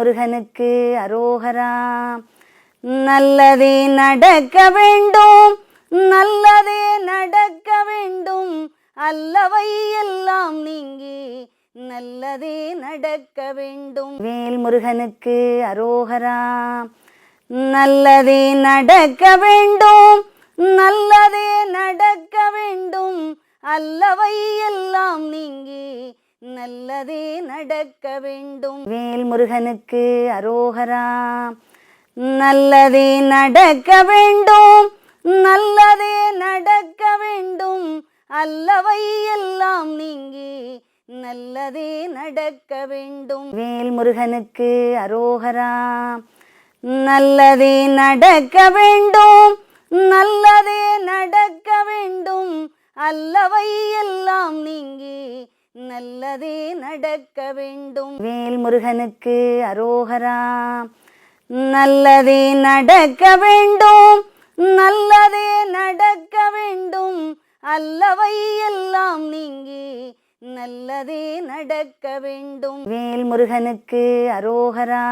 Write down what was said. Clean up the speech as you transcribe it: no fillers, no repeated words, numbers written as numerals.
முருகனுக்கு அரோகரா. நல்லதே நடக்க வேண்டும், நல்லதே நடக்க வேண்டும், அல்லவை எல்லாம் நீங்கி நல்லதே நடக்க வேண்டும். வேல் முருகனுக்கு அரோகரா. நல்லதே நடக்க வேண்டும், நல்லதே நடக்க வேண்டும், அல்லவை எல்லாம் நீங்கி நல்லதே நடக்க வேண்டும். வேல் முருகனுக்கு அரோகரா. நல்லதே நடக்க வேண்டும், நல்லதே நடக்க வேண்டும், அல்லவை எல்லாம் நீங்கி நல்லதே நடக்க வேண்டும். வேல் முருகனுக்கு அரோகரா. நல்லதே நடக்க வேண்டும், நல்லதே நடக்க வேண்டும், அல்லவை எல்லாம் நீங்கி நல்லதே நடக்க வேண்டும். வேல் முருகனுக்கு அரோகரா. நல்லதே நடக்க வேண்டும், நல்லதே நடக்க வேண்டும், அல்லவை எல்லாம் நீங்கி நல்லதே நடக்க வேண்டும். வேல் முருகனுக்கு அரோகரா.